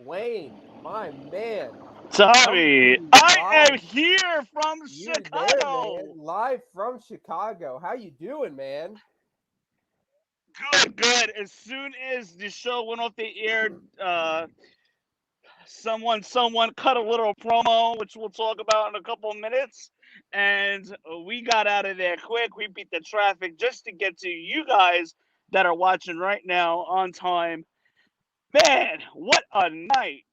Wayne, my man, coming to Tommy, you I live. am here from You're there, man, Chicago. live from Chicago. How you doing, man? Good, good. As soon as the show went off the air, uh, someone cut a little promo, which we'll talk about in a couple of minutes, and we got out of there quick. We beat the traffic just to get to you guys that are watching right now on time. Man, what a night,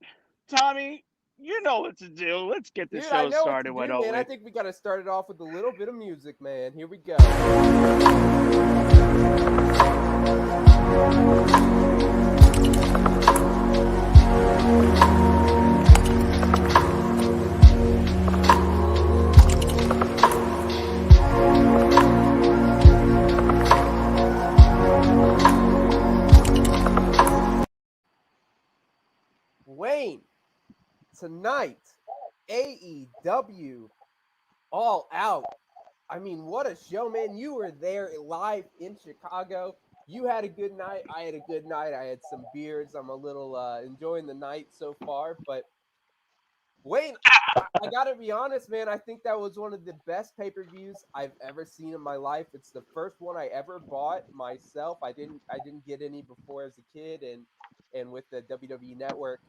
Tommy. You know what to do. Let's get the Dude, I show know what to started. Why do, don't man. I we? think we got to start it off with a little bit of music, man. Here we go. Wayne, tonight, AEW All Out. I mean, what a show, man. You were there live in Chicago. You had a good night. I had a good night. I had some beers. I'm a little enjoying the night so far. But Wayne, I got to be honest, man. I think that was one of the best pay per views I've ever seen in my life. It's the first one I ever bought myself. I didn't get any before as a kid, and with the WWE Network,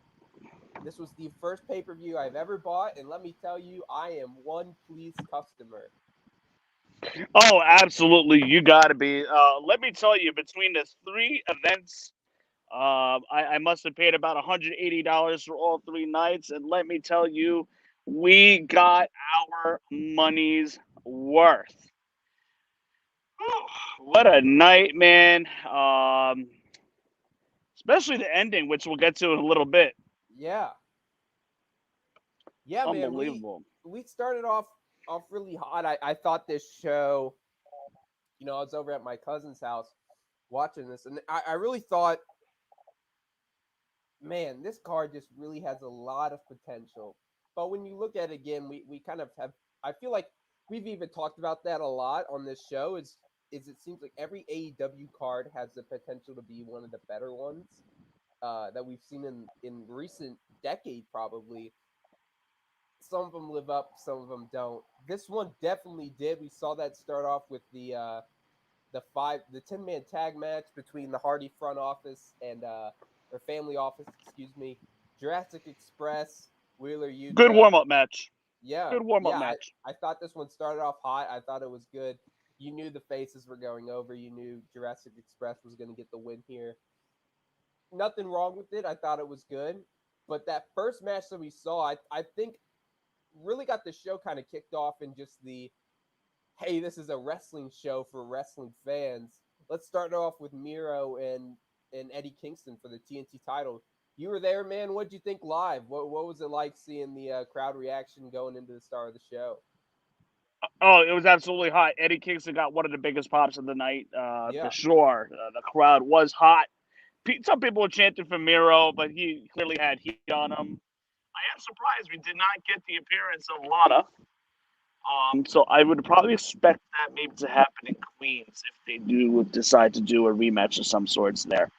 this was the first pay per view I've ever bought. And let me tell you, I am one pleased customer. Oh, absolutely. You got to be. Let me tell you, between the three events, I must have paid about $180 for all 3 nights. And let me tell you, we got our money's worth. What a night, man. Especially the ending, which we'll get to in a little bit. Yeah, yeah, man. We Unbelievable. we started off really hot. I thought this show, I was over at my cousin's house watching this, and I really thought, man, this card just really has a lot of potential. But when you look at it again, we kind of have. I feel like we've even talked about that a lot on this show. Is it seems like every AEW card has the potential to be one of the better ones that we've seen in recent decade, probably. Some of them live up, some of them don't. This one definitely did. We saw that start off with the 10-man tag match between the Hardy front office and or family office, excuse me, Jurassic Express, Wheeler Good Yuta. warm up match. Yeah, Good warm up yeah. match. I thought this one started off hot. I thought it was good. You knew the faces were going over. You knew Jurassic Express was going to get the win here. Nothing wrong with it. I thought it was good. But that first match that we saw, I think really got the show kind of kicked off in just the hey, this is a wrestling show for wrestling fans. Let's start off with Miro and Eddie Kingston for the TNT title. You were there, man. What'd you think live? What was it like seeing the crowd reaction going into the start of the show? Oh, it was absolutely hot. Eddie Kingston got one of the biggest pops of the night, for Yeah, sure. The crowd was hot. Some people were chanting for Miro, but he clearly had heat on him. I am surprised we did not get the appearance of Lana. So I would probably expect that maybe to happen in Queens if they do decide to do a rematch of some sorts there,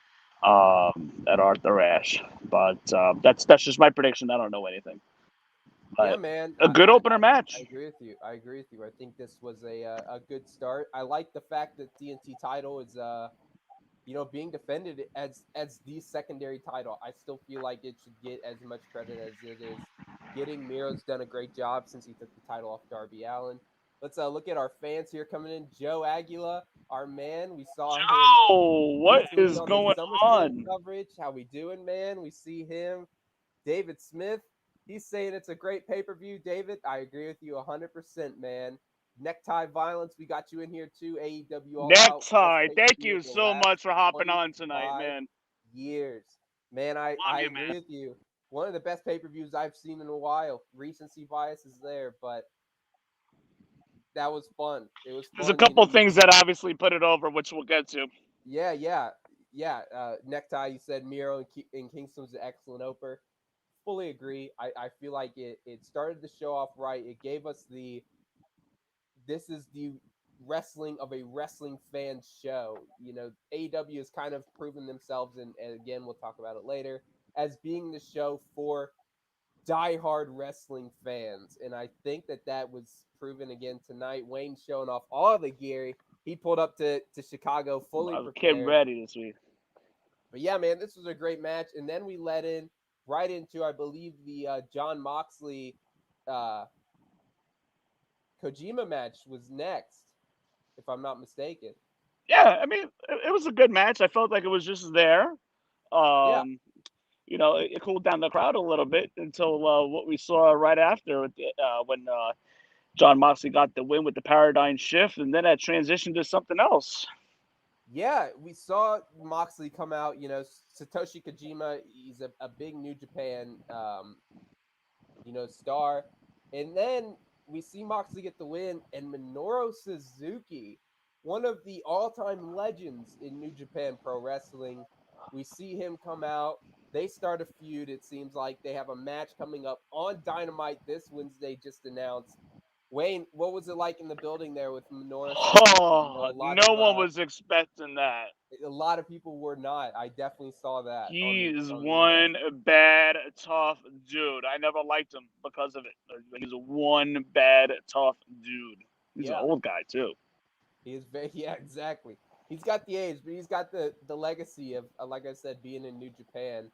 at Arthur Ashe. But that's just my prediction. I don't know anything. yeah, But man. a good opener I match. agree with you. I agree with you. I think this was a good start. I like the fact that TNT title is being defended as the secondary title. I still feel like it should get as much credit as it is getting. Miro's done a great job since he took the title off Darby Allen. Let's look at our fans here coming in. Joe Aguila, our man. We saw him Oh, what recently is on the going SummerSlam on? coverage. How we doing, man? We see him. David Smith, he's saying it's a great pay-per-view. David, I agree with you 100%, man. Necktie Violence, we got you in here too. AEW All Out, best Necktie. Thank pay-per-view you of the so last much for hopping on tonight, 25 man. years. Man, Love I you, agree man. with you. One of the best pay-per-views I've seen in a while. Recency bias is there, but that was fun. It was There's a fun. couple You things that obviously put it over, which we'll get to. yeah, yeah, yeah. Necktie, you said Miro and Kingston was an excellent opener. Fully agree. I feel like it started the show off right. It gave us the this is the wrestling of a wrestling fan show. AEW has kind of proven themselves, and again, we'll talk about it later. as being the show for diehard wrestling fans. And I think that was proven again tonight. Wayne showing off all the gear. He pulled up to Chicago fully I came prepared. ready this week. But yeah, man, this was a great match. And then we led in right into, I believe, the John Moxley uh, Kojima match was next, if I'm not mistaken. Yeah, I mean, it was a good match. I felt like it was just there. Yeah. Um, it cooled down the crowd a little bit until what we saw right after when John Moxley got the win with the paradigm shift, and then that transitioned to something else. Yeah, we saw Moxley come out. Satoshi Kojima, he's a big New Japan, star. And then we see Moxley get the win, and Minoru Suzuki, one of the all-time legends in New Japan Pro Wrestling, we see him come out. They start a feud. It seems like they have a match coming up on Dynamite this Wednesday, just announced. Wayne, what was it like in the building there with Minoru Suzuki? Oh, no one was expecting that. A lot of people were not. I definitely saw that He is on the internet. one bad, tough dude. I never liked him because of it. He's one bad, tough dude. He's an Yeah, old guy, too. he is very. Yeah, exactly. He's got the age, but he's got the legacy of, like I said, being in New Japan.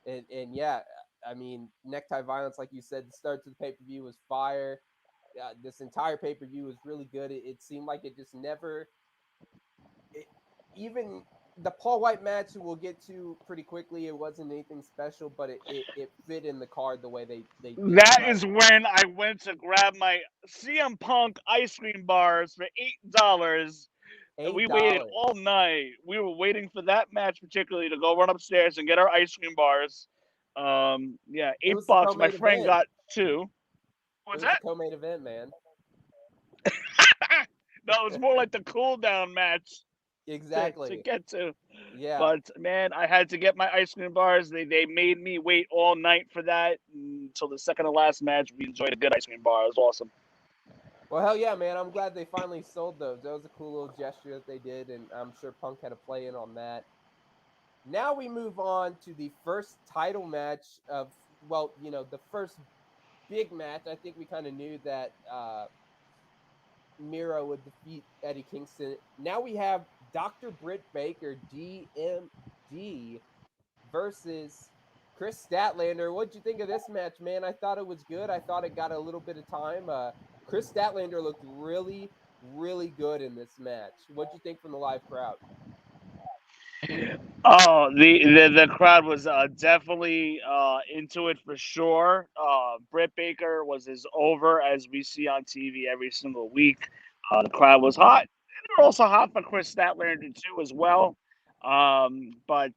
And yeah, I mean, Necktie Violence, like you said, the start to the pay per view was fire. This entire pay per view was really good. It seemed like it just never, it, even the Paul White match we'll get to pretty quickly. It wasn't anything special, but it fit in the card the way they did That tonight. is when I went to grab my CM Punk ice cream bars for $8. Eight We waited dollars. all night. We were waiting for that match particularly to go run upstairs and get our ice cream bars. Yeah, It eight was the bucks. My co-main friend event. got two. It What's was the that? co-main event, man. No, it was more like the cool down match to Exactly. get to. Yeah. But man, I had to get my ice cream bars. They made me wait all night for that until the second to last match. We enjoyed a good ice cream bar. It was awesome. Well, hell yeah, man. I'm glad they finally sold those. That was a cool little gesture that they did, and I'm sure Punk had a play in on that. Now we move on to the first title match of, well, the first big match. I think we kind of knew that Miro would defeat Eddie Kingston. Now we have Dr. Britt Baker, DMD, versus Chris Statlander. What'd you think of this match, man? I thought it was good. I thought it got a little bit of time. Chris Statlander looked really, really good in this match. What'd you think from the live crowd? Oh, the crowd was definitely into it for sure. Britt Baker was as over as we see on TV every single week. The crowd was hot. They were also hot for Chris Statlander too as well. But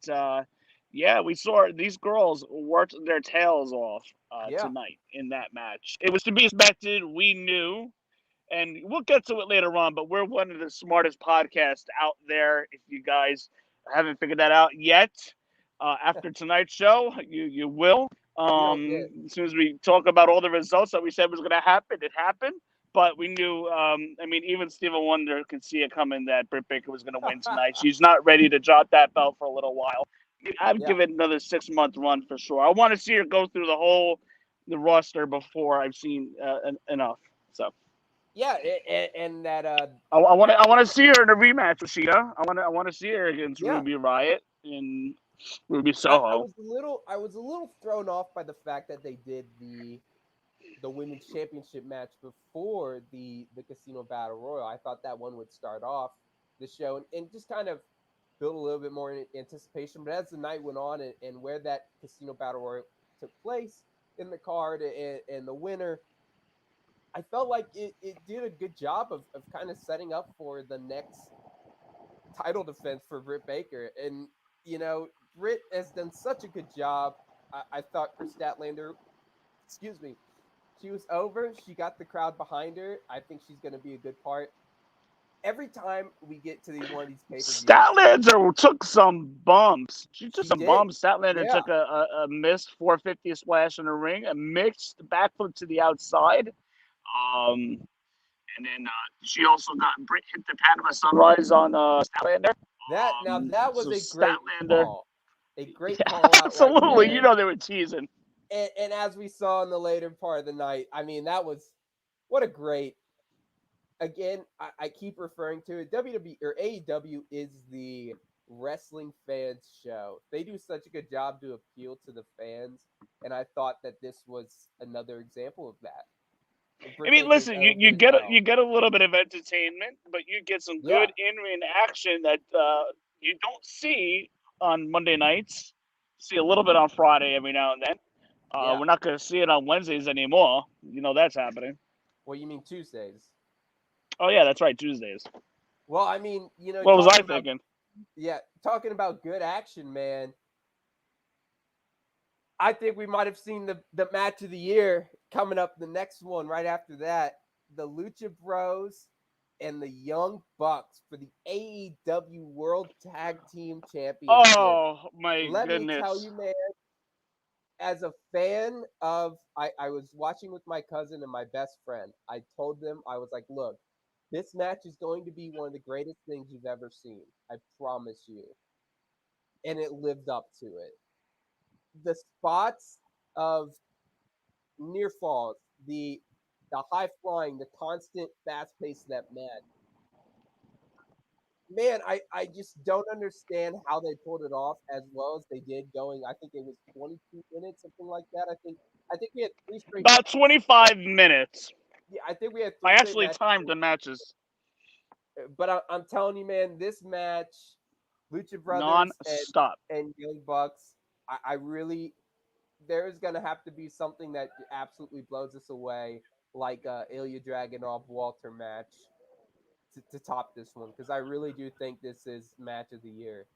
yeah, we saw these girls worked their tails off Yeah, tonight in that match. It was to be expected. We knew. And we'll get to it later on, but we're one of the smartest podcasts out there. If you guys haven't figured that out yet, after tonight's show, you will. yeah, As soon as we talk about all the results that we said was going to happen, it happened. But we knew. I mean, even Stephen Wonder could see it coming that Britt Baker was going to win tonight. She's not ready to drop that belt for a little while. I'd yeah, give it another 6 month run for sure. I want to see her go through the roster before I've seen enough. So. yeah. And that, I want to see her in a rematch with Sheeta. I want to see her against yeah. Ruby Riott and Ruby I Soho. was a little thrown off by the fact that they did the women's championship match before the Casino Battle Royal. I thought that one would start off the show and just kind of build a little bit more in anticipation. But as the night went on and where that Casino Battle Royal took place in the card and the winner, I felt like it did a good job of kind of setting up for the next title defense for Britt Baker. And, Britt has done such a good job. I thought Chris Statlander, excuse me, she was over. She got the crowd behind her. I think she's going to be a good part. Every time we get to one of these pay-per-views, Statlander took some bumps. She took she some did. bumps. Statlander Yeah. took a missed 450 splash in the ring, a mixed backflip to the outside. Um, and then she also got Britt hit the Panama Sunrise on Statlander. That So was a great Statlander. call. A great Yeah, call out right absolutely. there. You know they were teasing. And as we saw in the later part of the night, I mean, that was what a great. Again, I keep referring to it. WWE or AEW is the wrestling fans show. They do such a good job to appeal to the fans, and I thought that this was another example of that. And I mean, Britt Baker's listen, over as well. you get a little bit of entertainment, but you get some Yeah, good in-ring action that you don't see on Monday nights. See a little bit on Friday every now and then. yeah. We're not going to see it on Wednesdays anymore. You know that's happening. Well, you mean Tuesdays? Oh yeah, that's right, Tuesdays. Well, I mean, What was I thinking? talking about good action, man. I think we might have seen the match of the year coming up. The next one right after that, the Lucha Bros and the Young Bucks for the AEW World Tag Team Championship. Oh my Let me tell goodness! you, man, as a fan of, I was watching with my cousin and my best friend. I told them, I was like, look, this match is going to be one of the greatest things you've ever seen. I promise you. And it lived up to it. The spots of near falls, the high flying, the constant fast pace of that match. Man, I just don't understand how they pulled it off as well as they did. Going, I think it was 22 minutes, something like that. I think we had three straight. About 25 minutes. Yeah, I think we had I three straight actually matches. timed the matches But I'm telling you, man, this match, Lucha Brothers non-stop. and Young Bucks, I really there is gonna have to be something that absolutely blows us away, like Ilya Dragunov Walter match to top this one, because I really do think this is match of the year.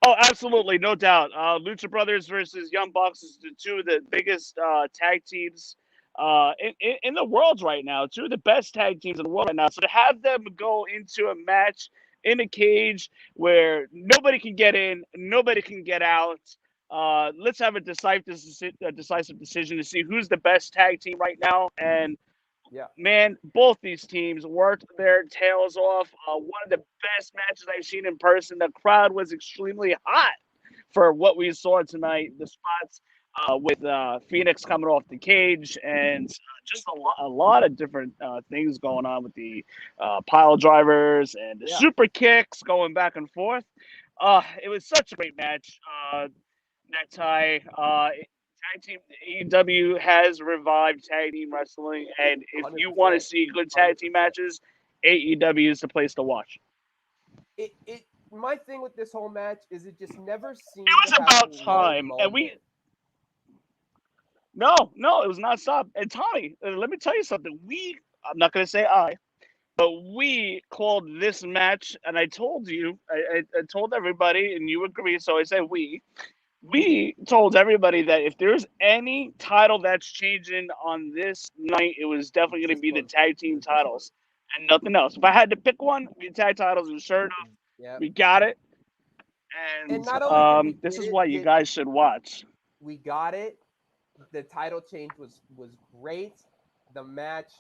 Oh, absolutely, no doubt. Lucha Brothers versus Young Bucks is the two of the biggest tag teams in the world right now. Two of the best tag teams in the world right now. So to have them go into a match in a cage where nobody can get in, nobody can get out. Let's have a decisive decision to see who's the best tag team right now. And Yeah, man, both these teams worked their tails off. One of the best matches I've seen in person. The crowd was extremely hot for what we saw tonight. The spots with Phoenix coming off the cage and just a lot of different things going on with the pile drivers and the yeah, super kicks going back and forth. It was such a great match. Necktie. Tag team AEW has revived tag team wrestling, and if you want to 100%, see good tag team 100%. matches, AEW is the place to watch. It my thing with this whole match is it just never It seemed to was have a about lull time, and we moment. no, it was not stop. And Tommy, let me tell you something. I'm not gonna say but we called this match, and I told you, I told everybody, and you agree. So I said we told everybody that if there's any title that's changing on this night, it was definitely It's going to this be the one. tag team titles and nothing else. If I had to pick one, the tag titles, and sure enough, Yeah, we got it. and And not only did we this get is why you it, guys should watch. we got it. The title change was great. The match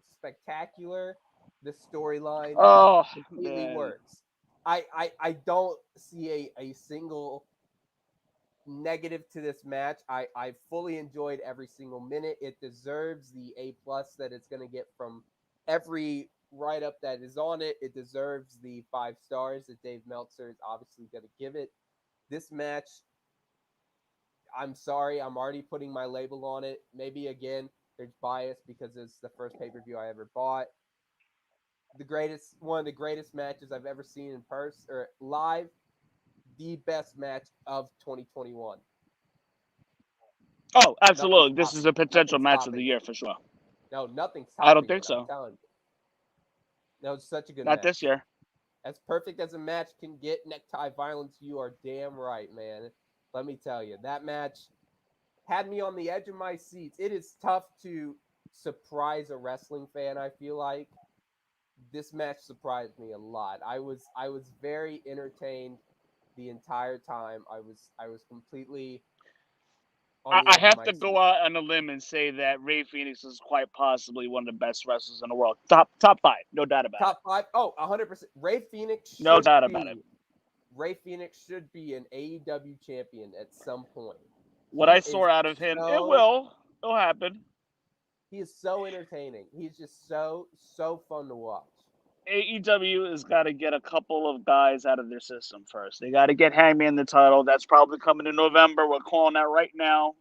spectacular. The storyline Oh completely man, works. I don't see a single negative to this match. I fully enjoyed every single minute. It deserves the A plus that it's gonna get from every write up that is on it. It deserves the 5 stars that Dave Meltzer is obviously gonna give it. This match, I'm sorry, I'm already putting my label on it. Maybe again, there's bias because it's the first pay per view I ever bought. One of the greatest matches I've ever seen in person or live. The best match of 2021. oh Nothing's absolutely, this is stopping. a potential Nothing's match of the stopping it. year for sure. No, nothing's I don't stopping think it. I'm so. telling you. That was such a good Not match. this year. As perfect as a match can get, necktie violence, you are damn right, man. Let me tell you, that match had me on the edge of my seats. It is tough to surprise a wrestling fan, I feel like. This match surprised me a lot. I was very entertained the entire time. I was completely on the I edge of have my to seat. go out on a limb and say that Ray Phoenix is quite possibly one of the best wrestlers in the world. Top five, no doubt about it. Top five. Oh, 100%. Ray Phoenix No should doubt about it. be Ray Phoenix should be an AEW champion at some point. What He I is saw out of him, so it'll happen. he is so entertaining. He's just so fun to watch. AEW has got to get a couple of guys out of their system first. They got to get Hangman the title. That's probably coming in November. We're calling that right now.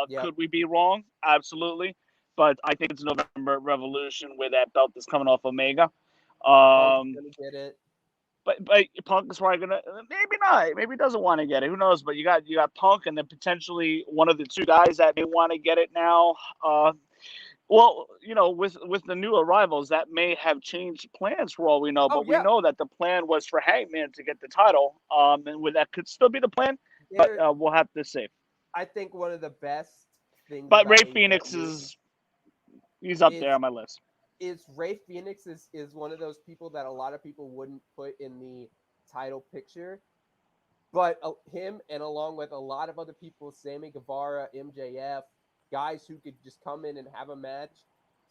Yep. Could we be wrong? Absolutely. But I think it's November Revolution where that belt is coming off Omega. Punk's Um, gonna get it. but Punk is probably gonna, maybe not. Maybe he doesn't want to get it. Who knows? But you got Punk and then potentially one of the two guys that may want to get it now. Well, with the new arrivals, that may have changed plans for all we know. Oh But we yeah, know that the plan was for Hangman to get the title. And that could still be the plan, but there. we'll have to see. I think one of the best things But Ray about Phoenix AEW he's up there is on my list. Ray Phoenix is one of those people that a lot of people wouldn't put in the title picture, but him and along with a lot of other people, Sammy Guevara, MJF, guys who could just come in and have a match,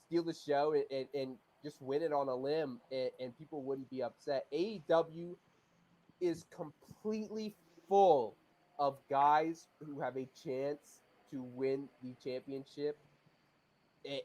steal the show, and just win it on a limb, and people wouldn't be upset. AEW is completely full of guys who have a chance to win the championship,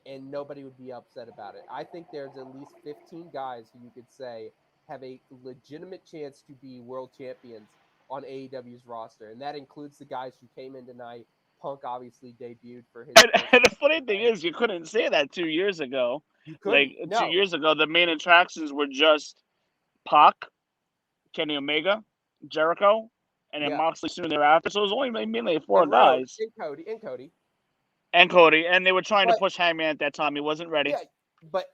and nobody would be upset about it. I think there's at least 15 guys who you could say have a legitimate chance to be world champions on AEW's roster, and that includes the guys who came in tonight. Punk obviously debuted for his And, first and the funny thing is, you couldn't say that 2 years ago. You couldn't. Like two No. years ago, the main attractions were just Pac, Kenny Omega, Jericho, and then Yeah. Moxley soon thereafter. So it was only mainly four And Road guys. and Cody. And Cody, and they were trying to But push Hangman at that time. He wasn't ready. yeah, but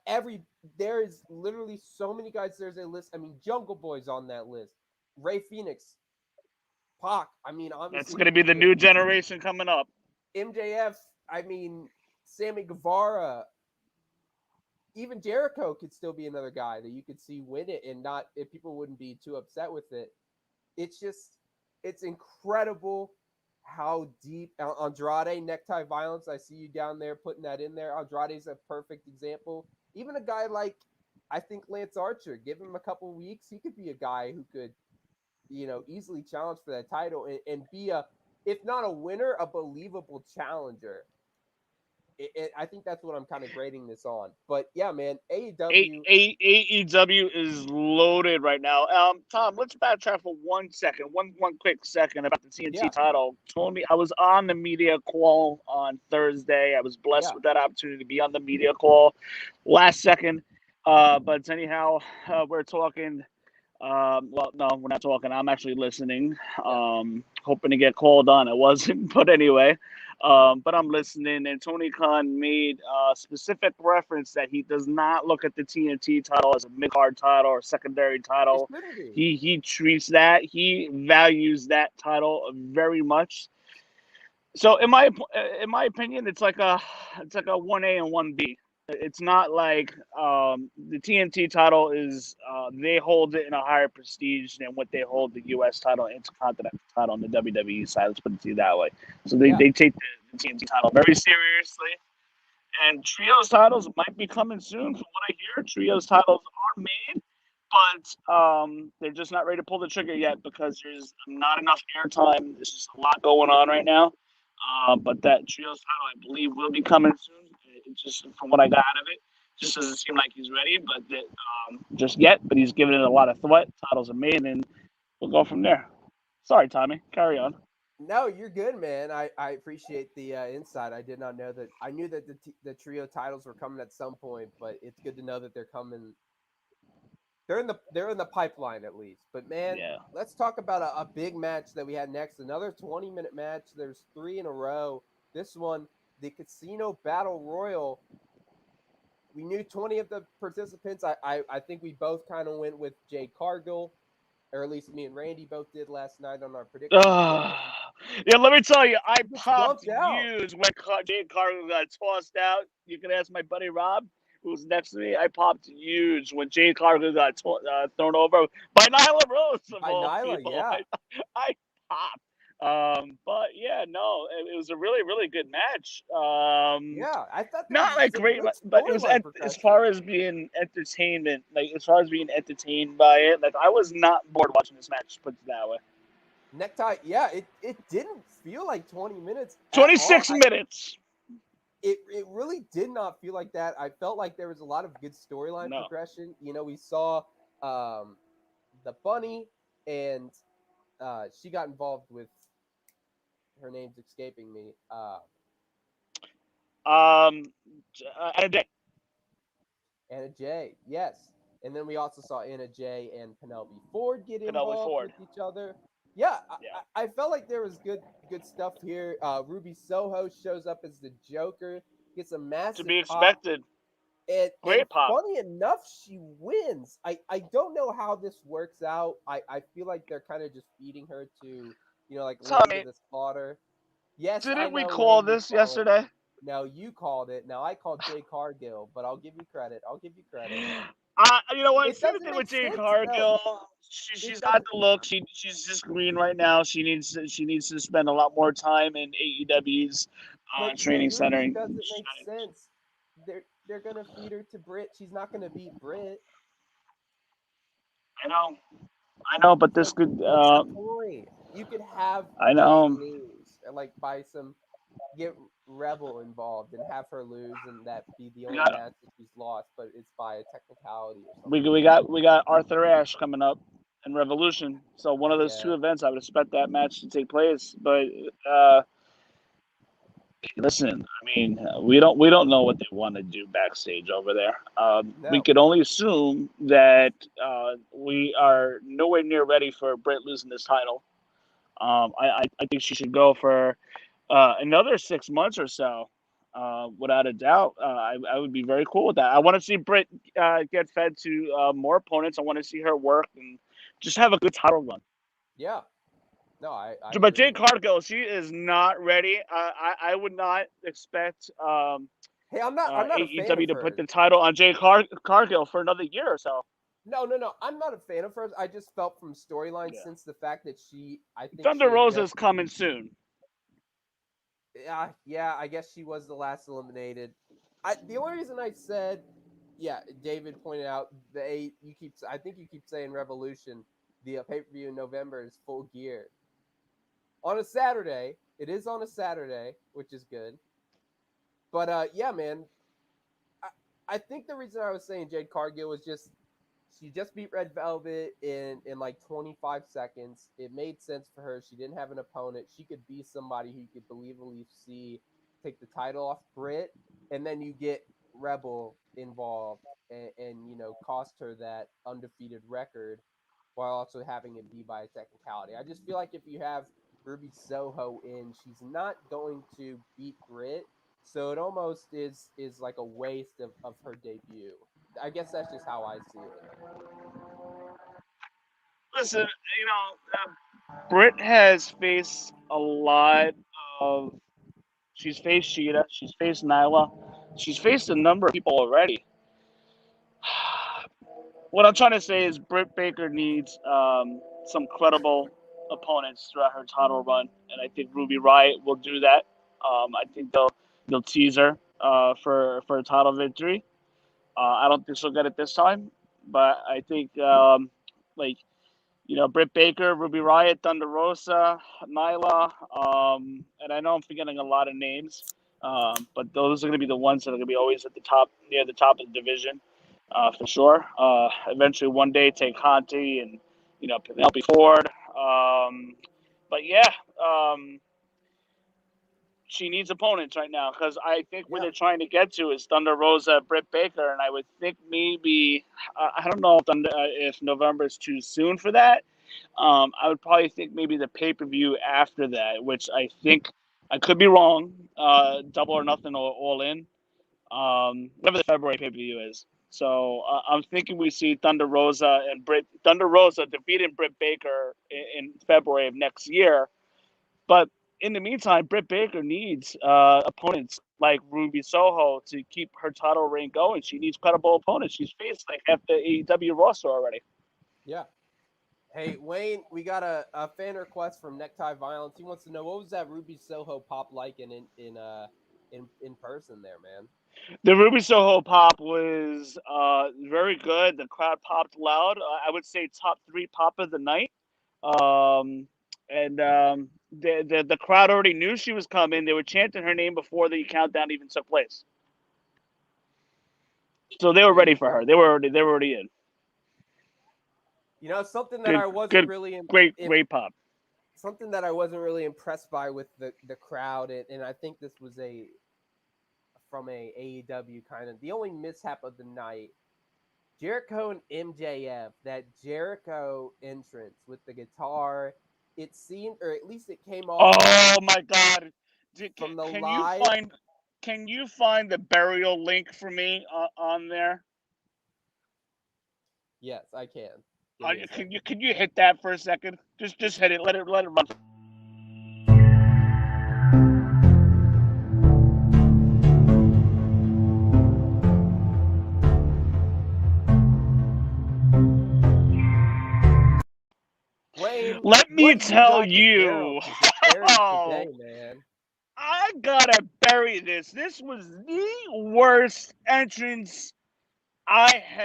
there is literally so many guys. There's a list. I mean, Jungle Boy's on that list. Ray Phoenix, Pac. I mean, That's obviously going to be the Lucha, new generation coming up. MJF. I mean, Sammy Guevara. Even Jericho could still be another guy that you could see win it, and not if people wouldn't be too upset with it. It's incredible how deep Andrade necktie violence. I see you down there putting that in there. Andrade's a perfect example. Even a guy like I think Lance Archer, give him a couple weeks, he could be a guy who could, easily challenge for that title and be if not a winner, a believable challenger. I think that's what I'm kind of grading this on. But yeah, man, AEW. AEW is loaded right now. Tom, let's backtrack for 1 second, one quick second about the TNT Yeah, title. Told me I was on the media call on Thursday. I was blessed yeah. with that opportunity to be on the media call last second. But anyhow, we're talking. Well, no, we're not talking. I'm actually listening. Yeah. Hoping to get called on. It wasn't, but anyway. But I'm listening, and Tony Khan made a specific reference that he does not look at the TNT title as a mid-card title or secondary It title. shouldn't be. He treats that. He values that title very much. So, in my opinion, it's like a 1A and 1B. It's not like the TNT title is they hold it in a higher prestige than what they hold the U.S. title, Intercontinental title on the WWE side. Let's put it that way. So they take the TNT title very seriously. And trios titles might be coming soon. From what I hear, trios titles are made, but they're just not ready to pull the trigger yet because there's not enough airtime. There's just a lot going on right now. But that trios title, I believe, will be coming soon. It just from what I got out of it, just doesn't seem like he's ready, but just yet. But he's giving it a lot of thought. Titles are made, and we'll go from there. Sorry, Tommy. Carry on. No, you're good, man. I appreciate the insight. I did not know that. I knew that the trio titles were coming at some point, but it's good to know that they're coming. They're in the pipeline at least. But man, Yeah. let's talk about a big match that we had next. Another 20-minute match. There's 3 in a row. This one, the Casino Battle Royal. We knew 20 of the participants. I think we both kind of went with Jay Cargill, or at least me and Randy both did last night on our predictions. Yeah, let me tell you, I popped out. huge when Jay Cargill got tossed out. You can ask my buddy Rob, who's next to me. I popped huge when Jay Cargill got thrown over by Nyla Rose. Of By all Nyla, people. yeah. I popped. But yeah, no, it was a really, really good match. Yeah, I thought there Not was like some great, good but it was storyline as progression. far as being entertainment, like as far as being entertained by it, like I was not bored watching this match. Put it that way. Necktie, yeah, it didn't feel like 20 minutes at all. 26 minutes. It really did not feel like that. I felt like there was a lot of good storyline No, progression. You know, we saw um, the bunny, and she got involved with her name's escaping me. um, and then Anna Jay, yes. And then we also saw Anna Jay and Penelope Ford get Penelope involved Ford. with each other. Yeah, Yeah, I felt like there was good stuff here. Ruby Soho shows up as the Joker, gets a to massive be pop, expected. and Great pop. funny enough, she wins. I don't know how this works out. I feel like they're kind of just feeding her to like Tell lamb to me, the slaughter. Yes, I didn't we know where call you this call it. yesterday? No, you called it. Now I called Jay Cargill, but I'll give you credit. I'll give you credit. You know what? It See the doesn't thing make with Jade sense though. Cargill, It she's got doesn't. the look. She's just green right now. She needs to spend a lot more time in AEW's But training center. Ruby doesn't make sense. They're gonna feed her to Britt. She's not gonna beat Britt. I know, but this So could. what's the point? You could have I Jade know. lose and like by some get Rebel involved and have her lose and that be the We only got match that she's lost, but it's by a technicality or we, something. we got we got Arthur Ashe coming up and Revolution. So one of those two Yeah. events, I would expect that match to take place. But uh, listen, I mean, we don't know what they want to do backstage over there. We No. could only assume that we are nowhere near ready for Britt losing this title. I think she should go for another 6 months or so. Without a doubt, I would be very cool with that. I want to see Britt get fed to more opponents. I want to see her work and just have a good title run. Yeah. No, I But Jade agree. Cargill, she is not ready. I would not expect Hey, I'm not a fan AEW of to put hers. the title on Cargill for another year or so. No. I'm not a fan of hers. I just felt from storyline Yeah. since the fact that I think Thunder she had Rosa just is coming soon. yeah, I guess she was the last eliminated. The only reason I said yeah, David pointed out I think you keep saying Revolution. The pay per view in November is Full Gear on a Saturday. It is on a Saturday, which is good. But yeah, man, I, I think the reason I was saying Jade Cargill was just she just beat Red Velvet in like 25 seconds. It made sense for her. She didn't have an opponent. She could be somebody who you could believably see take the title off Britt, and then you get Rebel involved and cost her that undefeated record while also having it be by a technicality. I just feel like if you have Ruby Soho in, she's not going to beat Britt, so it almost is like a waste of her debut. I guess that's just how I see it. Listen, Britt has faced a lot of. She's faced Sheeta. She's faced Nyla. She's faced a number of people already. What I'm trying to say is Britt Baker needs some credible opponents throughout her title run, and I think Ruby Riott will do that. I think they'll tease her for a title victory. I don't think she'll get it this time, but I think like Britt Baker, Ruby Riott, Thunder Rosa, Nyla, and I know I'm forgetting a lot of names, but those are going to be the ones that are going to be always at the top, near the top of the division, for sure. Eventually, one day, take Conti and Penelope Ford. But yeah, um, she needs opponents right now because I think where Yeah. they're trying to get to is Thunder Rosa, Britt Baker, and I would think maybe I don't know if November is too soon for that. I would probably think maybe the pay per view after that, which I think I could be wrong. Double or Nothing or All In, whatever the February pay per view is. So I'm thinking we see Thunder Rosa defeating Britt Baker in February of next year. But in the meantime, Britt Baker needs opponents like Ruby Soho to keep her title reign going. She needs credible opponents. She's faced like half the AEW roster already. Yeah. Hey, Wayne, we got a fan request from Necktie Violence. He wants to know what was that Ruby Soho pop like in person there, man. The Ruby Soho pop was very good. The crowd popped loud. I would say top three pop of the night. Um, and the crowd already knew she was coming. They were chanting her name before the countdown even took place. So they were There ready you for go. her. They were already in. You know, something that Good, I wasn't good, really great pop. something that I wasn't really impressed by with the crowd, and I think this was a from a AEW kind of the only mishap of the night. Jericho and MJF, that Jericho entrance with the guitar, it seemed, or at least it came off Oh my God! from the Can you live. find the burial link for me on there? Yes, I can. Give me a second. Can you hit that for a second? Just hit it. Let it run. Wayne, Let me what do you tell got to barrel? you. Because you're buried Oh, today, man. I gotta bury this. This was the worst entrance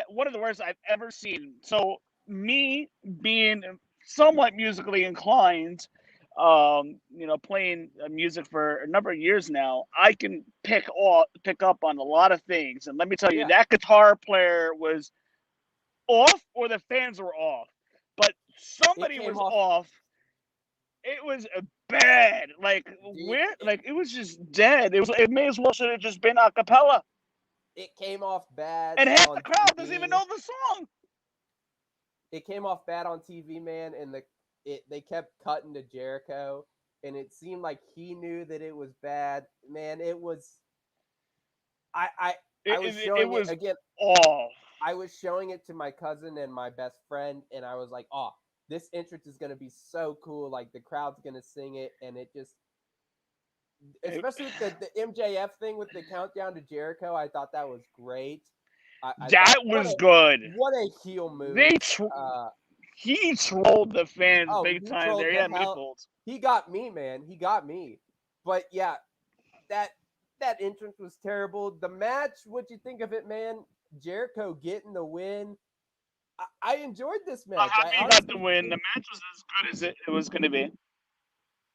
one of the worst I've ever seen. So me being somewhat musically inclined, playing music for a number of years now, I can pick up on a lot of things. And let me tell you, Yeah, that guitar player was off, or the fans were off, but it somebody came was off. off. It was bad. Like Dude, where? Like it was just dead. It may as well should have just been a cappella. it came off bad And half the on crowd doesn't even TV. know the song. It came off bad on TV, man, and they kept cutting to Jericho, and it seemed like he knew that it was bad. Man, it was. I was It showing it was again. off. I was showing it to my cousin and my best friend, and I was like, "Oh, this entrance is gonna be so cool! Like the crowd's gonna sing it," and it just, It, especially with the MJF thing with the countdown to Jericho, I thought that was great. I that thought was good. what a heel They move. Uh, he trolled the fans oh, big he time trolled there. the Yeah, me hell. pulled. He got me, man. He got me. But yeah, that that entrance was terrible. The match, what you think of it, man? Jericho getting the win. I enjoyed this I'm match. I happy he got the honestly win. The think match was as good as it was going to be.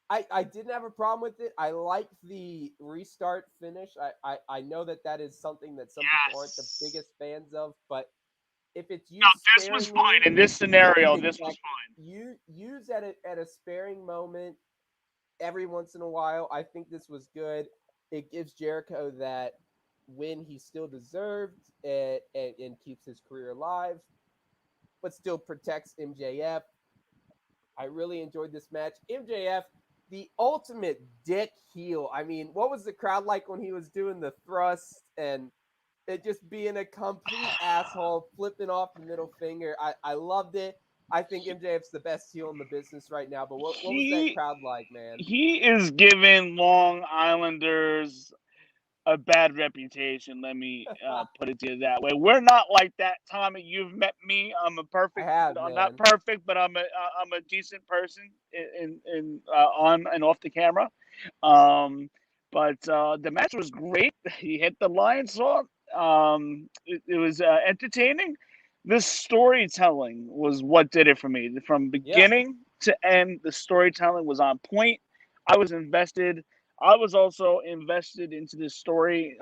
I didn't have a problem with it. I like the restart finish. I know that is something that some people aren't the Yes. biggest fans of, but if it's No, used this was fine. sparingly, In this scenario, this was exactly, fine. use at a sparing moment every once in a while. I think this was good. It gives Jericho that win he still deserved and keeps his career alive, but still protects MJF. I really enjoyed this match. MJF, the ultimate dick heel. I mean, what was the crowd like when he was doing the thrust and it just being a complete asshole, flipping off the middle finger? I loved it. I think MJF's the best heel in the business right now. But what was that He crowd like, man? he is giving Long Islanders a bad reputation. Let me put it to you that way. We're not like that, Tommy. You've met me. I have, I'm not man. perfect, but I'm a decent person in on and off the camera. Um, but the match was great. He hit the lion saw. It was entertaining. The storytelling was what did it for me. From Yeah, beginning to end, the storytelling was on point. I was invested. I was also invested into this story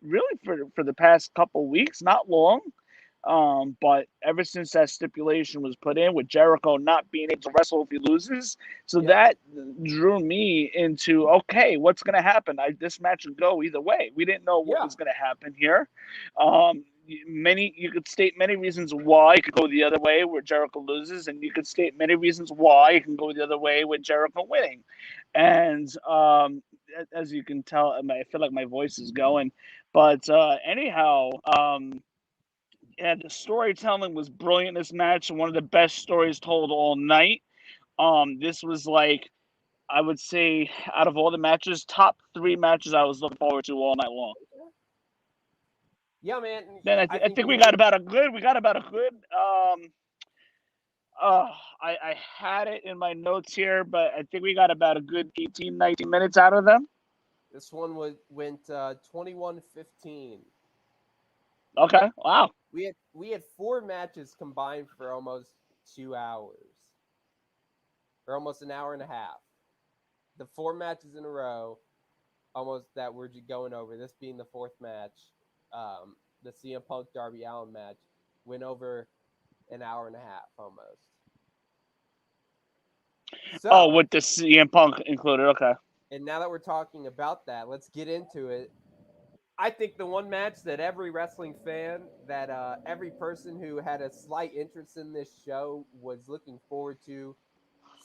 really for the past couple weeks, not long. But ever since that stipulation was put in with Jericho not being able to wrestle if he loses, so yep, that drew me into okay, what's going to happen? This match would go either way. We didn't know what yeah, was going to happen here. You could state many reasons why it could go the other way where Jericho loses, and you could state many reasons why it can go the other way with Jericho winning. And as you can tell, I feel like my voice is going. But anyhow, yeah, the storytelling was brilliant. This match, one of the best stories told all night. This was like I would say out of all the matches, top three matches I was looking forward to all night long. yeah, man. Then I I think think you we hit got about a good I had it in my notes here, but I think we got about a good 18, 19 minutes out of them. This one went 21-15. Okay, wow. We had 4 matches combined for almost 2 hours, or almost an hour and a half. The 4 matches in a row, almost that we're going over. This being the fourth match, the CM Punk Darby Allin match, went over an hour and a half almost. Oh, So, with the CM Punk included. Okay. and now that we're talking about that, let's get into it. I think the one match that every wrestling fan, that every person who had a slight interest in this show was looking forward to,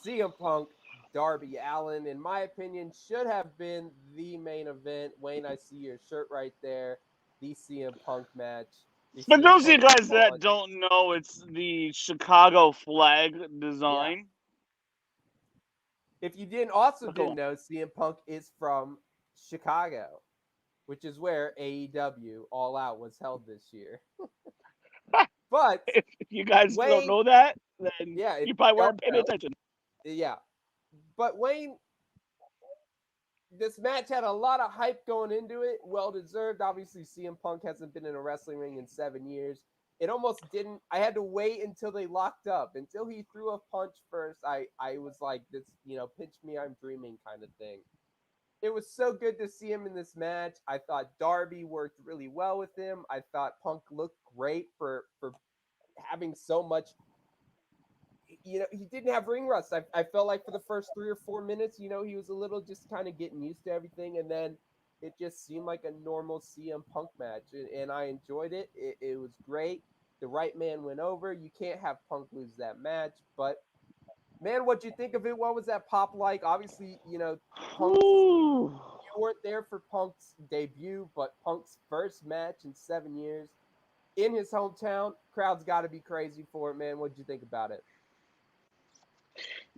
CM Punk, Darby Allin, in my opinion, should have been the main event. Wayne, I see your shirt right there. The CM Punk match. The For CM those of you Punk guys that Spawn. don't know, it's the Chicago flag Yeah. design. If you didn't Go know, CM Punk is from Chicago, which is where AEW All Out was held this year. on. But If you guys don't Wayne, know that, then yeah, if you you probably don't weren't paying know, attention. yeah. But Wayne, this match had a lot of hype going into it. Well deserved. Obviously, CM Punk hasn't been in a wrestling ring in 7 years. It almost didn't. I had to wait until they locked up. Until he threw a punch first, I was like, this, pinch me, I'm dreaming kind of thing. It was so good to see him in this match. I thought Darby worked really well with him. I thought Punk looked great for having so much. He didn't have ring rust. I felt like for the first 3 or 4 minutes, he was a little just kind of getting used to everything, and then it just seemed like a normal CM Punk match, and I enjoyed it. It was great. The right man went over. You can't have Punk lose that match, but man, what'd you think of it? What was that pop like? Obviously, Punk's Ooh. you weren't there for Punk's debut, but Punk's first match in 7 years in his hometown. Crowd's got to be crazy for it, man. What'd you think about it?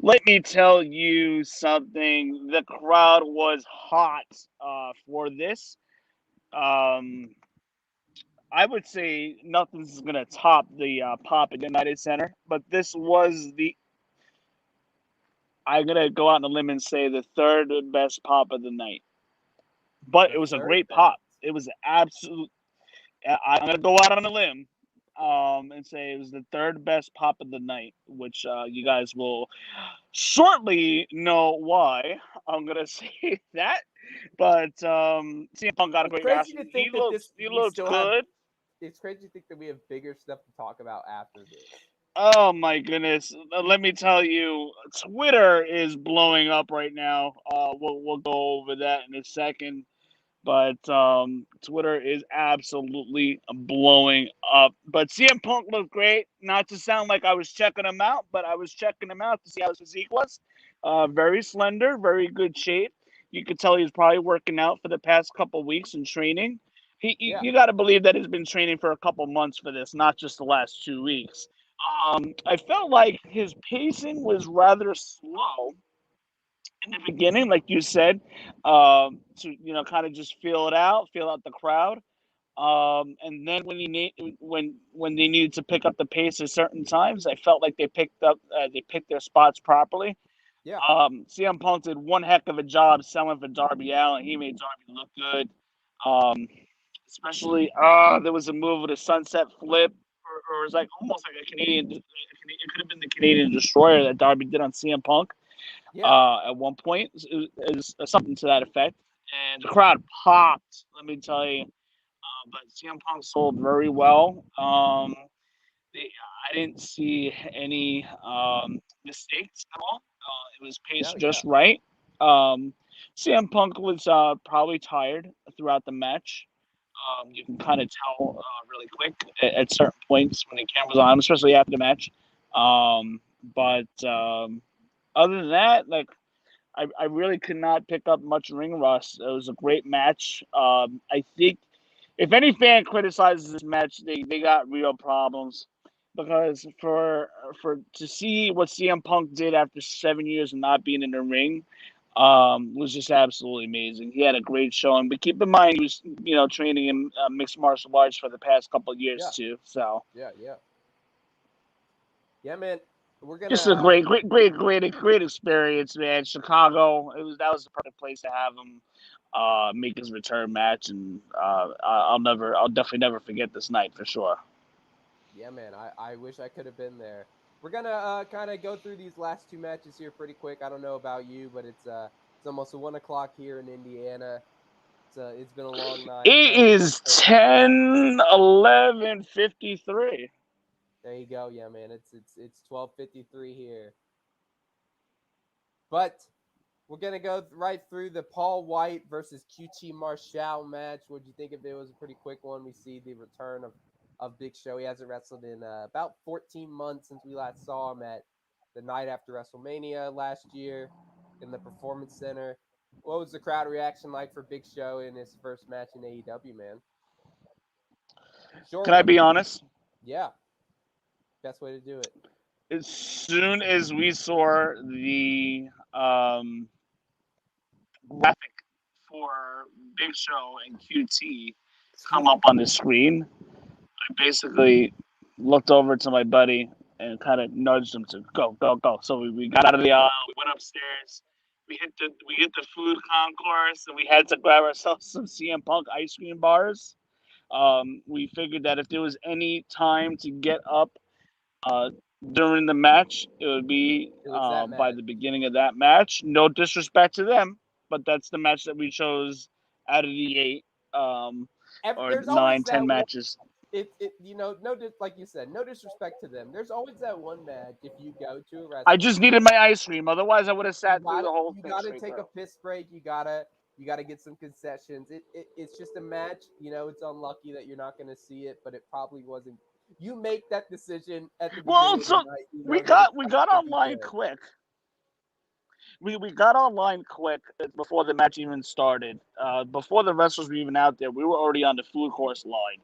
Let me tell you something. The crowd was hot for this. Um, I would say nothing's going to top the pop at United Center, but this was I'm going to go out on a limb and say the third best pop of the night. But The it was a third great best. pop. It was absolute. I'm going to go out on a limb and say it was the third best pop of the night, which you guys will shortly know why. I'm going to say that. But CM Punk got a It's great crazy match. to He think that looks this he we looks still have. good. It's crazy to think that we have bigger stuff to talk about after this. Oh my goodness! Let me tell you, Twitter is blowing up right now. We'll go over that in a second, but Twitter is absolutely blowing up. But CM Punk looked great. Not to sound like I was checking him out, but I was checking him out to see how his physique was. Very slender, very good shape. You could tell he's probably working out for the past couple weeks in training. Yeah, You got to believe that he's been training for a couple months for this, not just the last 2 weeks. I felt like his pacing was rather slow in the beginning, like you said, to kind of just feel out the crowd. And then when they needed to pick up the pace at certain times, I felt like they picked their spots properly. yeah. CM Punk did one heck of a job selling for Darby Allin. He made Darby look good. Um, Especially, there was a move with a sunset flip, or it was like almost like a Canadian. It could have been the Canadian Destroyer that Darby did on CM Punk Yeah. at one point. It was something to that effect, and the crowd popped. Let me tell you. But CM Punk sold very well. I didn't see any mistakes at all. It was No, paced yeah. just right. CM Punk was probably tired throughout the match. You can kind of tell really quick at certain points when the camera's on, especially after the match. But other than that, like I really could not pick up much ring rust. It was a great match. I think if any fan criticizes this match, they got real problems because for to see what CM Punk did after 7 years of not being in the ring was just absolutely amazing. He had a great showing, but keep in mind he was training in mixed martial arts for the past couple of years Yeah. too. So Yeah. Yeah. Yeah, man. we're Just a gonna great experience, man. Chicago, that was the perfect place to have him make his return match, and I'll definitely never forget this night for sure. Yeah, man. I wish I could have been there. We're gonna kind of go through these last two matches here pretty quick. I don't know about you, but it's almost 1 o'clock here in Indiana. It's been a long night. It is 10:11:53. There you go. Yeah, man. It's 12:53 here. But we're gonna go right through the Paul White versus QT Marshall match. What do you think of it? It was a pretty quick one. We see the return of Big Show. He hasn't wrestled in about 14 months since we last saw him at the night after WrestleMania last year in the Performance Center. What was the crowd reaction like for Big Show in his first match in AEW, man? Short Can I one. be honest? Yeah, best way to do it. As soon as we saw the graphic for Big Show and QT come up on the screen, I basically looked over to my buddy and kind of nudged him to go, go, go. So we got out of the aisle, we went upstairs, we hit the food concourse, and we had to grab ourselves some CM Punk ice cream bars. We figured that if there was any time to get up uh, during the match, it would be It was that by match. the beginning of that match. No disrespect to them, but that's the match that we chose out of the 8 or There's always nine, that 10 one. matches. Like you said, no disrespect to them. There's always that one match if you go to a I wrestling. just needed my ice cream. Otherwise, I would have You sat through gotta the whole you thing gotta straight take a through. piss break. You gotta get some concessions. It's just a match. It's unlucky that you're not gonna see it, but it probably wasn't. You make that decision at the Well, beginning of the so night. You we know that it's got we not got gonna be online good. quick. We got online quick before the match even started. Before the wrestlers were even out there, we were already on the food course line,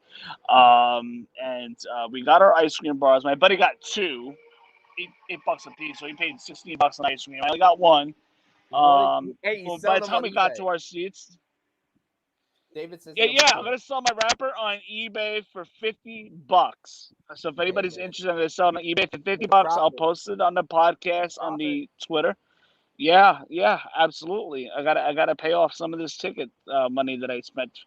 and we got our ice cream bars. My buddy got two, $8 a piece, so he paid $16 on ice cream. I only got one. Hey, you But by selling the them time on we got eBay. to our seats, David says yeah, number yeah, I'm two. gonna sell my wrapper on eBay for $50. So if Hey, anybody's man, interested, I'm gonna sell it on eBay for fifty good bucks. I'll profit. post it on the podcast on Profit. the Twitter. Yeah, yeah, absolutely. I gotta pay off some of this ticket money that I spent.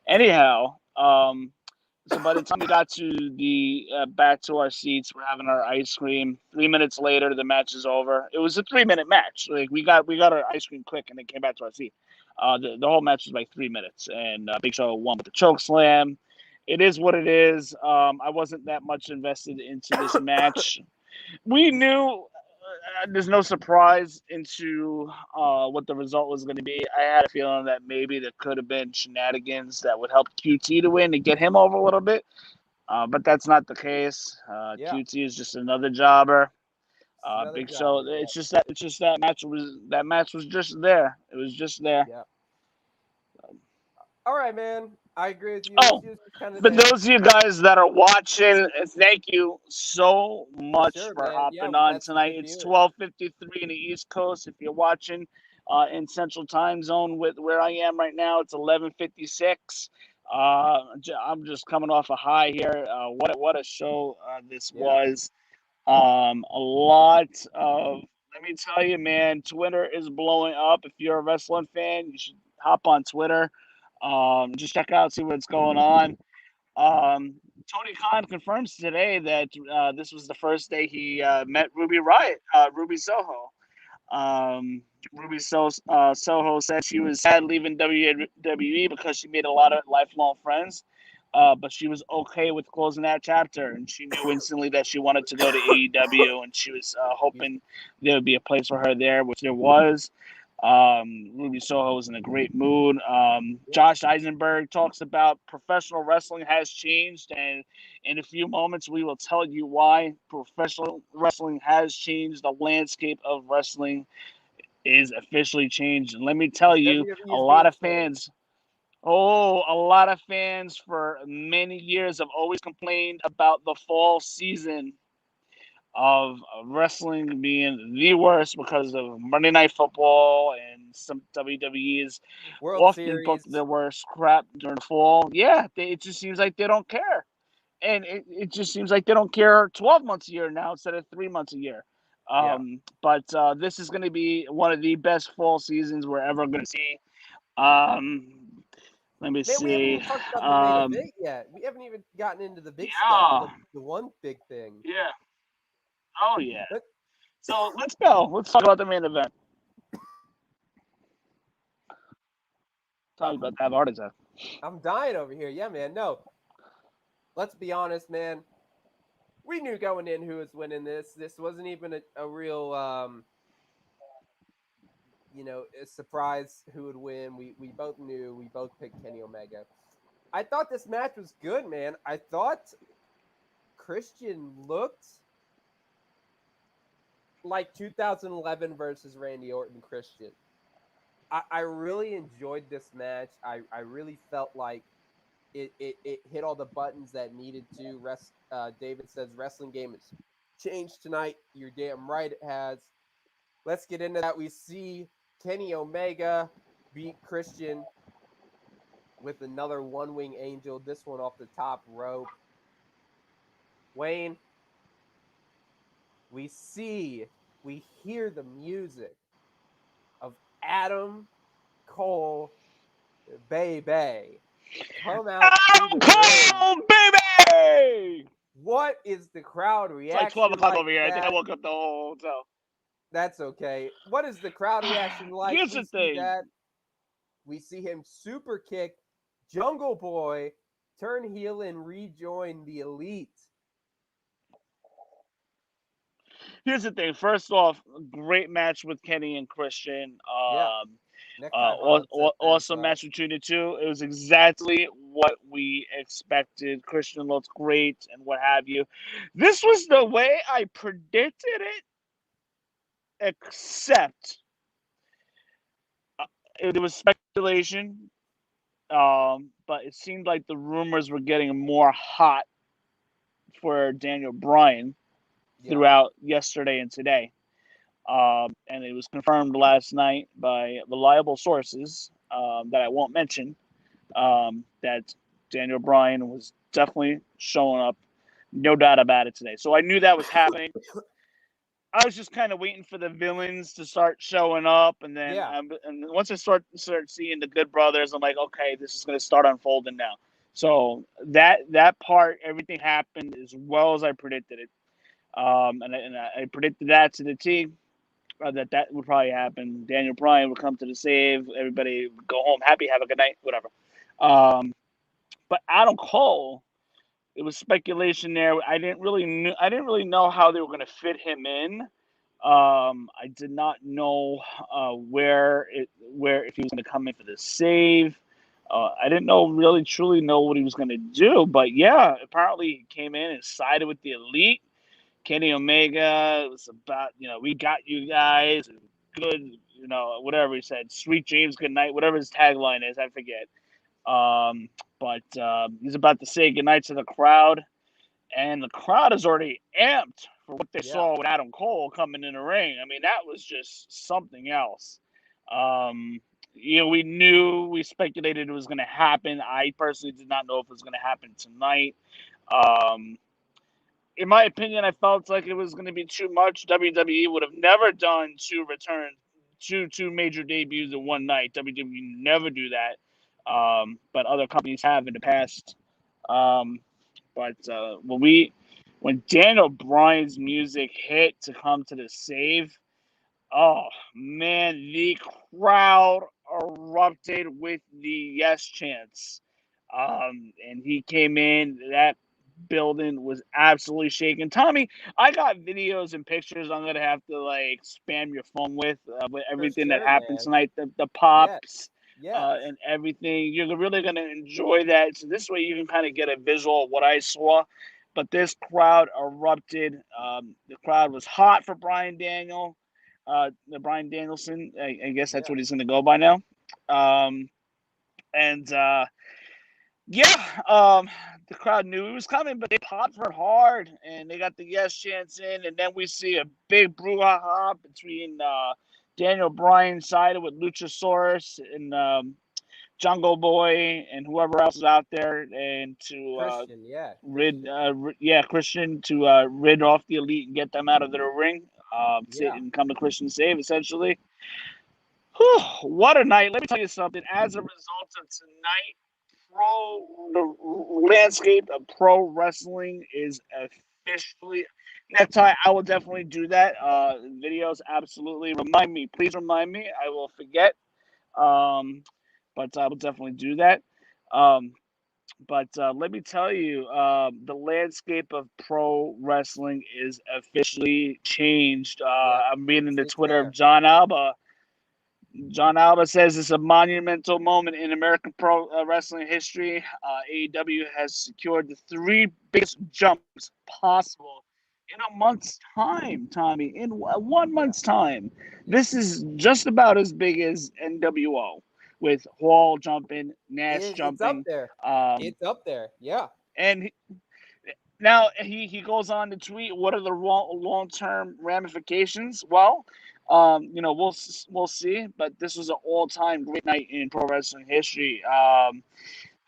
Anyhow, so by the time we got to the back to our seats, we're having our ice cream. 3 minutes later, the match is over. It was a 3 minute match. Like we got our ice cream quick and then came back to our seat. The whole match was like 3 minutes, and Big Show won with the choke slam. It is what it is. I wasn't that much invested into this match. We knew there's no surprise into what the result was going to be. I had a feeling that maybe there could have been shenanigans that would help QT to win to get him over a little bit, but that's not the case. Yeah, QT is just another jobber. it's another Big Show. jobber. Yeah, It's just that match was just there. It was just there. yeah. All right, man. I agree with you. Oh, It was just kind of but there. those of you guys that are watching, thank you so For much sure, for man. Yeah, hopping we've on had some tonight. good It's viewing. 12:53 in the East Coast. If you're watching in Central Time Zone with where I am right now, it's 11:56. I'm just coming off a high here. What a show this Yeah. was. A lot of let me tell you, man, Twitter is blowing up. If you're a wrestling fan, you should hop on Twitter. Just check out, see what's going on. Um, Tony Khan confirms today that this was the first day he met Ruby Soho. Um, Soho said she was sad leaving WWE because she made a lot of lifelong friends, but she was okay with closing that chapter, and she knew instantly that she wanted to go to AEW, and she was Excuse hoping there would be a place for her there, which there was. Ruby Soho was in a great mood. me. Yeah. Josh Eisenberg talks about professional wrestling has changed, and in a few moments we will tell you why professional wrestling has changed. The landscape of wrestling is officially changed, and let me tell Because you, WWE a is lot being of changed. fans. Oh, a lot of fans for many years have always complained about the fall season of wrestling being the worst because of Monday Night Football and some WWE's World often book Series. their worst crap during the fall. Yeah, it just seems like they don't care. And it just seems like they don't care 12 months a year now instead of 3 months a year. But this is going to be one of the best fall seasons we're ever going to see. Um, let me Man, we haven't see. even talked about the main event yet. We haven't even gotten into the big stuff, Yeah, the one big thing. yeah. Oh, yeah. But So let's go. Let's talk about the main event. Tell me about that heart attack. I'm dying over here. Yeah, man. No, let's be honest, man. We knew going in who was winning this. This wasn't even a real, a surprise who would win. We both knew. We both picked Kenny Omega. I thought this match was good, man. I thought Christian looked like 2011 versus Randy Orton Christian. I really enjoyed this match. I really felt like it hit all the buttons that needed to. David says wrestling game has changed tonight. You're damn right it has. Let's get into that. We see Kenny Omega beat Christian with another one wing angel. This one off the top rope. Wayne, we hear the music of Adam Cole, baby, come out to the ring. Baby! What is the crowd It's like 12 reaction o'clock like over here. I think I that? woke up the whole hotel. That's okay. What is the crowd reaction like? Here's We the see thing. that. We see him super kick Jungle Boy, turn heel and rejoin the Elite. Here's the thing. First off, great match with Kenny and Christian. Yeah. Necktie bonds Awesome match between the two. It was exactly what we expected. Christian looked great and what have you. This was the way I predicted it, except there was speculation, but it seemed like the rumors were getting more hot for Daniel Bryan throughout yesterday and today. And it was confirmed last night by reliable sources that I won't mention that Daniel Bryan was definitely showing up, no doubt about it today. So I knew that was happening. I was just kind of waiting for the villains to start showing up, and then and once I start seeing the Good Brothers, I'm like, okay, this is going to start unfolding now. So that part, everything happened as well as I predicted it, and I predicted that to the T. That would probably happen. Daniel Bryan would come to the save. Everybody would go home happy, have a good night, whatever. But Adam Cole, it was speculation there. I didn't really know how they were going to fit him in. I did not know where if he was going to come in for the save. I didn't truly know what he was going to do. But yeah, apparently he came in and sided with the Elite. Kenny Omega was about, we got you guys, good, whatever he said, sweet dreams, good night, whatever his tagline is, I forget. But he's about to say goodnight to the crowd, and the crowd is already amped for what they saw with Adam Cole coming in the ring. I mean, that was just something else. We speculated it was going to happen. I personally did not know if it was going to happen tonight. In my opinion, I felt like it was going to be too much. WWE would have never done two major debuts in one night. WWE never do that, but other companies have in the past. But when Daniel Bryan's music hit to come to the save, oh man, the crowd erupted with the yes chants. And he came in, that building was absolutely shaking. Tommy, I got videos and pictures I'm gonna have to spam your phone with everything that happened tonight, the pops, and everything. You're really gonna enjoy that. So this way you can kind of get a visual of what I saw. But this crowd erupted. The crowd was hot for Bryan Danielson. I guess that's what he's gonna go by now. The crowd knew he was coming, but they popped for hard, and they got the yes chants in, and then we see a big brouhaha between Daniel Bryan sided with Luchasaurus and Jungle Boy and whoever else is out there, and to Christian to rid off the Elite and get them out of their ring. Yeah. and come a Christian save, essentially. Whew, what a night. Let me tell you something. As a result of tonight, the landscape of pro wrestling is officially. Next time, I will definitely do that. Videos, absolutely. Remind me. Please remind me. I will forget. Um, but I will definitely do that. Um, but let me tell you, the landscape of pro wrestling is officially changed. Yep. I'm reading the It's Twitter of there. John Alba. John Alba says it's a monumental moment in American pro wrestling history. AEW has secured the three biggest jumps possible in a month's time, Tommy. In 1 month's Yeah. time. Yeah. This is just about as big as NWO, with Hall jumping, Nash It's up jumping. there. It's up there. Yeah. And now he goes on to tweet, "What are the long term ramifications?" Well, we'll see. But this was an all time great night in pro wrestling history.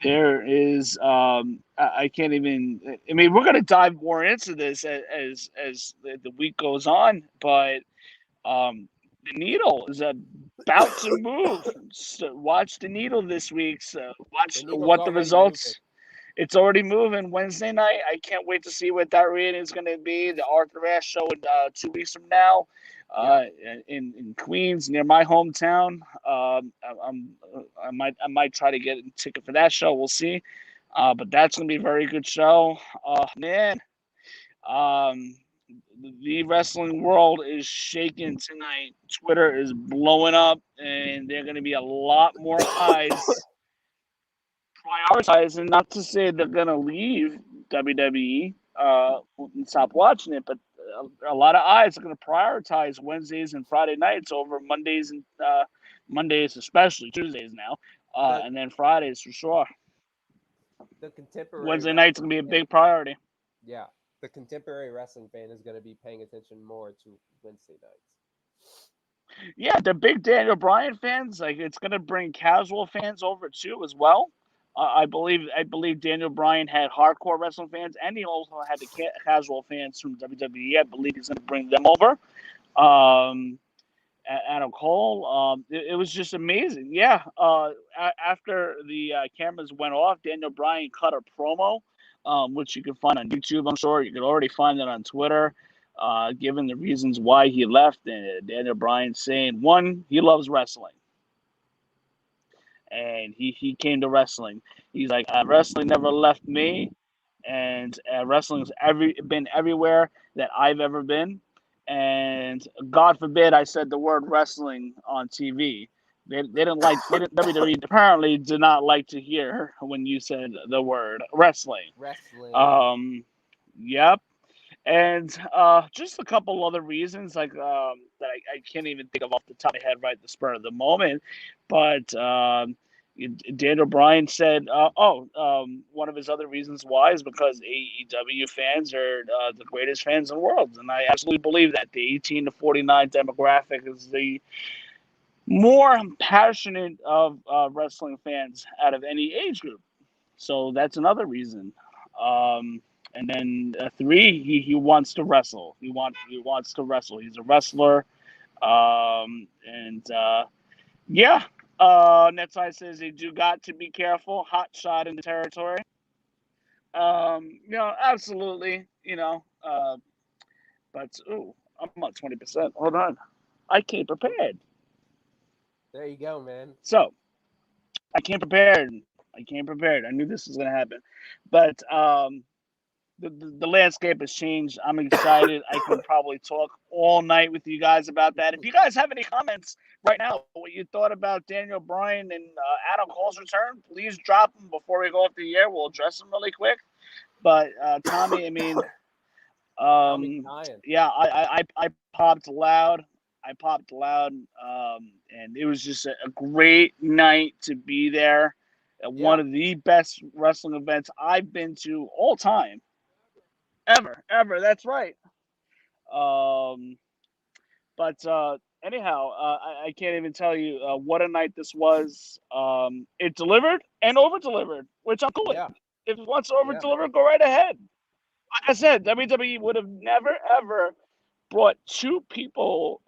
There is I can't even. I mean, we're gonna dive more into this as the week goes on, but the needle is about to move. So watch the needle this week. So The watch needle's what the already moving. results. It's already moving Wednesday night. I can't wait to see what that rating is going to be. The Arthur Ashe show in 2 weeks from now, Yeah. uh, in Queens, near my hometown. I might try to get a ticket for that show. We'll see. But that's going to be a very good show. Man, um, the wrestling world is shaking tonight. Twitter is blowing up, and there are going to be a lot more eyes prioritizing. Not to say they're gonna leave WWE and stop watching it, but a lot of eyes are gonna prioritize Wednesdays and Friday nights over Mondays and Mondays, especially Tuesdays now, The and then Fridays for sure. the contemporary Wednesday night's wrestling gonna be a fan. big priority. Yeah. The contemporary wrestling fan is going to be paying attention more to Wednesday nights. Yeah, the big Daniel Bryan fans, like it's gonna bring casual fans over too as well. I believe Daniel Bryan had hardcore wrestling fans, and he also had the casual fans from WWE. I believe he's gonna bring them over. Um, Adam Cole. It was just amazing. Yeah. After the cameras went off, Daniel Bryan cut a promo, which you can find on YouTube. I'm sure you can already find it on Twitter. Given the reasons why he left, and Daniel Bryan saying, one, he loves wrestling, and he came to wrestling. He's like, wrestling never left me, and wrestling's been everywhere that I've ever been. And God forbid I said the word wrestling on TV. They didn't like WWE apparently did not like to hear when you said the word wrestling. Wrestling. Um, yep. And just a couple other reasons like that I can't even think of off the top of my head right at the spur of the moment. But Daniel Bryan said, one of his other reasons why is because AEW fans are the greatest fans in the world. And I absolutely believe that. The 18 to 49 demographic is the more passionate of wrestling fans out of any age group. So that's another reason. And then three, he wants to wrestle. He wants to wrestle. He's a wrestler. And yeah, Netside says they do got to be careful. Hot shot in the territory. Absolutely. But I'm on 20%. Hold on, I came prepared. There you go, man. So I came prepared. I came prepared. I knew this was gonna happen, but the landscape has changed. I'm excited. I can probably talk all night with you guys about that. If you guys have any comments right now, what you thought about Daniel Bryan and Adam Cole's return, please drop them before we go off the air. We'll address them really quick. But Tommy, I mean, Tommy's dying. yeah, I popped loud. I popped loud, and it was just a great night to be there. Yeah. One of the best wrestling events I've been to all time, ever. That's right. Um, but anyhow, I can't even tell you what a night this was. It delivered and over delivered, which I'm cool with. Yeah. If it wants to over Yeah. deliver, go right ahead. Like I said, WWE would have never ever brought two people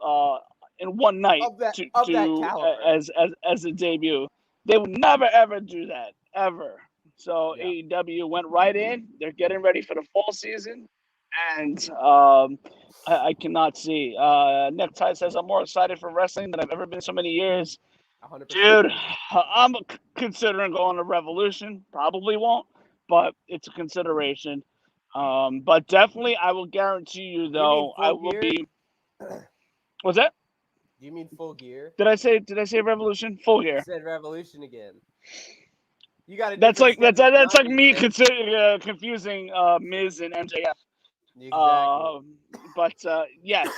in one night of that caliber as a debut. They would never ever do that ever. So yeah. AEW went right in. They're getting ready for the fall season, and I cannot see. Necktie says I'm more excited for wrestling than I've ever been so many years. 100%. Dude, I'm considering going to Revolution. Probably won't, but it's a consideration. But definitely, I will guarantee you, Do you mean though, I Full will Gear? be. What's that? Do you mean Full Gear? Did I say Revolution? Full You Gear. said Revolution again. You got a That's different like set of that's like 90s me hits. confusing Miz and MJF. Exactly. But yes,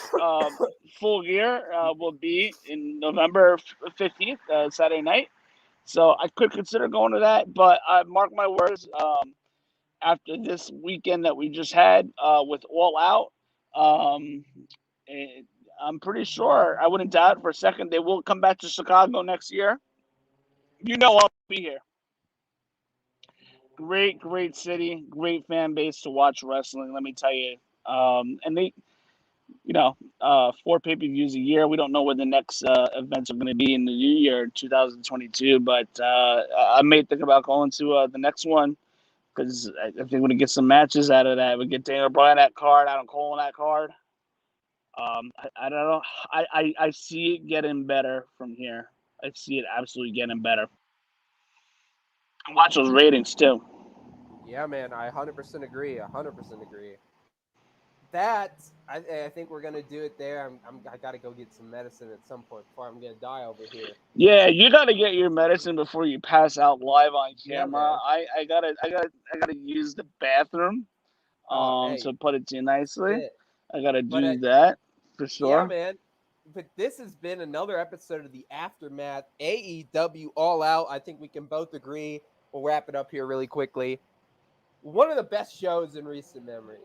Full Gear will be in November 15th, Saturday night. So I could consider going to that, but mark my words. After this weekend that we just had with All Out, um, I'm pretty sure, I wouldn't doubt for a second, they will come back to Chicago next year. You know I'll be here. Great city, great fan base to watch wrestling, let me tell you. And they, 4 pay-per-views a year. We don't know when the next events are going to be in the new year, 2022, but I may think about going to the next one because I think we're going to get some matches out of that. We get Daniel Bryan that card, Adam Cole on that card. I don't know. I see it getting better from here. I see it absolutely getting better. And watch those ratings too. Yeah, man, I 100% agree. 100% agree. That I think we're gonna do it there. I gotta go get some medicine at some point before I'm gonna die over here. Yeah, you got to get your medicine before you pass out live on Yeah, camera. man. I gotta use the bathroom. Hey, To put it to you nicely, shit. I gotta But do that for yeah, sure. man. But this has been another episode of the Aftermath AEW All Out. I think we can both agree. We'll wrap it up here really quickly. One of the best shows in recent memory.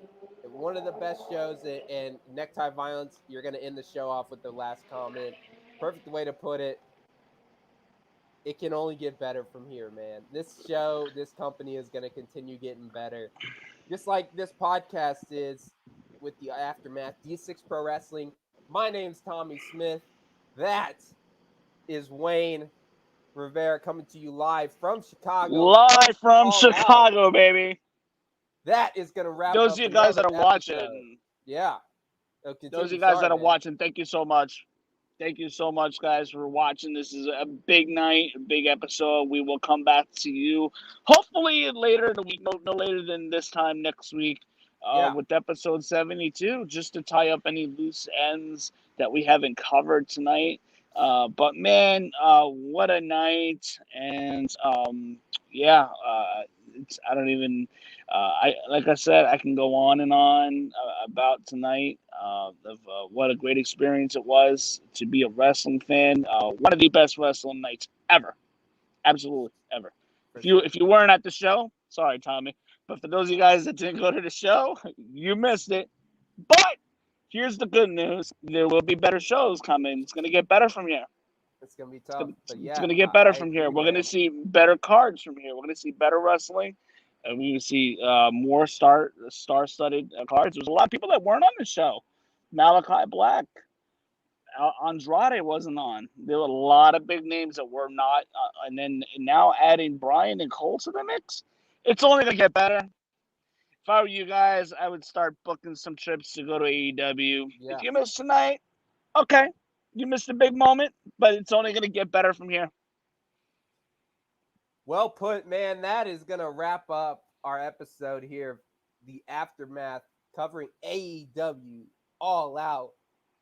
One of the best shows in Necktie Violence. You're going to end the show off with the last comment. Perfect way to put it. It can only get better from here, man. This show, this company is going to continue getting better. Just like this podcast is with the Aftermath, D6 Pro Wrestling. My name's Tommy Smith. That is Wayne Rivera coming to you live from Chicago from Live from All Out. Chicago, baby. That is going to wrap Those of up you guys that another are episode. watching, Yeah. those of Continue. you guys Sorry, that are man. watching, thank you so much. Thank you so much, guys, for watching. This is a big night, a big episode. We will come back to you hopefully later in the week, no later than this time next week, Yeah. with episode 72, just to tie up any loose ends that we haven't covered tonight. But man, what a night! And yeah, I don't even. I like I said, I can go on and on about tonight of what a great experience it was to be a wrestling fan. One of the best wrestling nights ever, absolutely ever. For If sure. you weren't at the show, sorry, Tommy, but for those of you guys that didn't go to the show, you missed it. But here's the good news: there will be better shows coming. It's gonna get better from here. It's going to be tough. But It's yeah, gonna get better I from here. agree, We're gonna man. see better cards from here. We're gonna see better wrestling, and we will see more star-studded cards. There's a lot of people that weren't on the show. Malachi Black, Andrade wasn't on. There were a lot of big names that were not, and then now adding Bryan and Cole to the mix. It's only gonna get better. If I were you guys, I would start booking some trips to go to AEW. If Yeah. you missed tonight, okay, you missed a big moment, but it's only gonna get better from here. Well put, man. That is going to wrap up our episode here, the Aftermath, covering AEW All Out.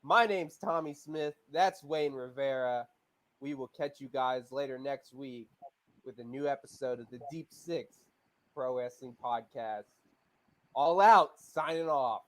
My name's Tommy Smith. That's Wayne Rivera. We will catch you guys later next week with a new episode of the Deep Six Pro Wrestling Podcast. All Out, signing off.